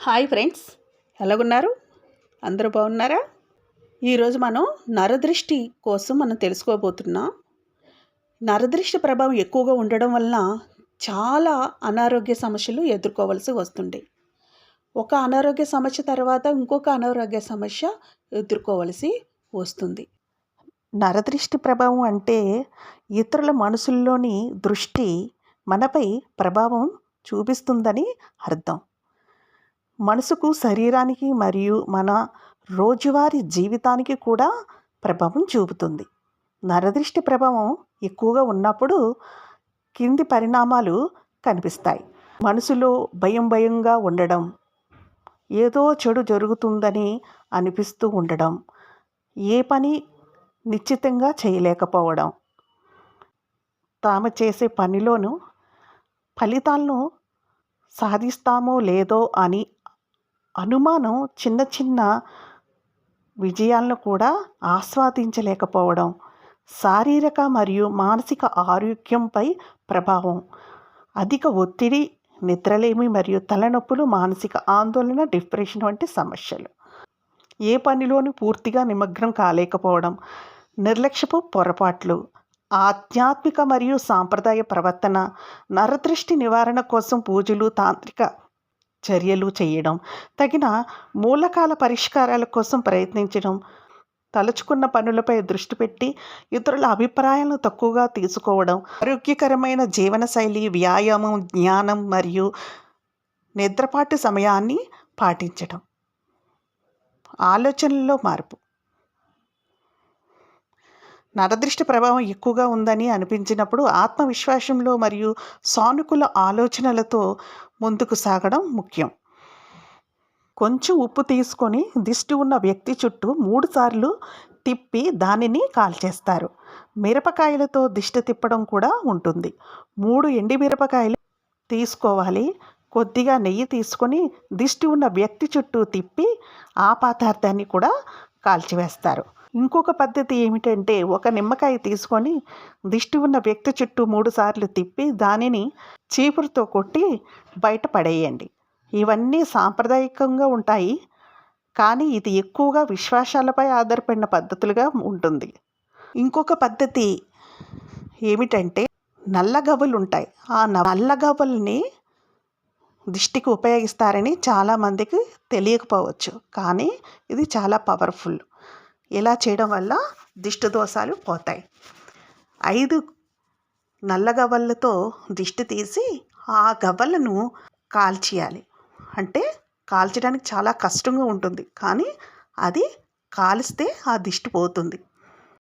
Hi friends, ఎలాగున్నారు? అందరూ బాగున్నారా? ఈరోజు మనం నరదృష్టి కోసం తెలుసుకోబోతున్నాం. నరదృష్టి ప్రభావం ఎక్కువగా ఉండడం వలన చాలా అనారోగ్య సమస్యలు ఎదుర్కోవాల్సి వస్తుంది. ఒక అనారోగ్య సమస్య తర్వాత ఇంకొక అనారోగ్య సమస్య ఎదుర్కోవలసి వస్తుంది. నరదృష్టి ప్రభావం అంటే ఇతరుల మనసుల్లోని దృష్టి మనపై ప్రభావం చూపిస్తుందని అర్థం. మనసుకు, శరీరానికి మరియు మన రోజువారీ జీవితానికి కూడా ప్రభావం చూపుతుంది. నరదృష్టి ప్రభావం ఎక్కువగా ఉన్నప్పుడు కింది పరిణామాలు కనిపిస్తాయి. మనసులో భయంగా ఉండడం, ఏదో చెడు జరుగుతుందని అనిపిస్తూ ఉండడం, ఏ పని నిశ్చితంగా చేయలేకపోవడం, తాము చేసే పనిలోనూ ఫలితాలను సాధిస్తామో లేదో అని అనుమానం, చిన్న విజయాలను కూడా ఆస్వాదించలేకపోవడం, శారీరక మరియు మానసిక ఆరోగ్యంపై ప్రభావం, అధిక ఒత్తిడి, నిద్రలేమి మరియు తలనొప్పులు, మానసిక ఆందోళన, డిప్రెషన్ వంటి సమస్యలు, ఏ పనిలోనూ పూర్తిగా నిమగ్నం కాలేకపోవడం, నిర్లక్ష్యపు పొరపాట్లు, ఆధ్యాత్మిక మరియు సాంప్రదాయ ప్రవర్తన, నరదృష్టి నివారణ కోసం పూజలు, తాంత్రిక చర్యలు చేయడం, తగిన మూలకాల పరిష్కారాల కోసం ప్రయత్నించడం, తలుచుకున్న పనులపై దృష్టి పెట్టి ఇతరుల అభిప్రాయాలను తక్కువగా తీసుకోవడం, ఆరోగ్యకరమైన జీవనశైలి, వ్యాయామం, జ్ఞానం మరియు నిద్రపాటు సమయాన్ని పాటించడం, ఆలోచనల్లో మార్పు. నరదృష్టి ప్రభావం ఎక్కువగా ఉందని అనిపించినప్పుడు ఆత్మవిశ్వాసంలో మరియు సానుకూల ఆలోచనలతో ముందుకు సాగడం ముఖ్యం. కొంచెం ఉప్పు తీసుకొని దిష్టి ఉన్న వ్యక్తి చుట్టూ 3 సార్లు తిప్పి దానిని కాల్చేస్తారు. మిరపకాయలతో దిష్టి తిప్పడం కూడా ఉంటుంది. 3 ఎండి మిరపకాయలు తీసుకోవాలి. కొద్దిగా నెయ్యి తీసుకొని దిష్టి ఉన్న వ్యక్తి చుట్టూ తిప్పి ఆ పదార్థాన్ని కూడా కాల్చివేస్తారు. ఇంకొక పద్ధతి ఏమిటంటే, ఒక నిమ్మకాయ తీసుకొని దిష్టి ఉన్న వ్యక్తి చుట్టూ 3 సార్లు తిప్పి దానిని చీపురుతో కొట్టి బయట పడేయండి. ఇవన్నీ సాంప్రదాయకంగా ఉంటాయి, కానీ ఇది ఎక్కువగా విశ్వాసాలపై ఆధారపడిన పద్ధతులుగా ఉంటుంది. ఇంకొక పద్ధతి ఏమిటంటే, నల్లగవ్వలు ఉంటాయి. ఆ నల్లగవ్వల్ని దిష్టికి ఉపయోగిస్తారని చాలామందికి తెలియకపోవచ్చు, కానీ ఇది చాలా పవర్ఫుల్. ఇలా చేయడం వల్ల దిష్టి దోషాలు పోతాయి. 5 నల్ల గవ్వలతో దిష్టి తీసి ఆ గవ్వలను కాల్చేయాలి. అంటే కాల్చడానికి చాలా కష్టంగా ఉంటుంది, కానీ అది కాలిస్తే ఆ దిష్టి పోతుంది.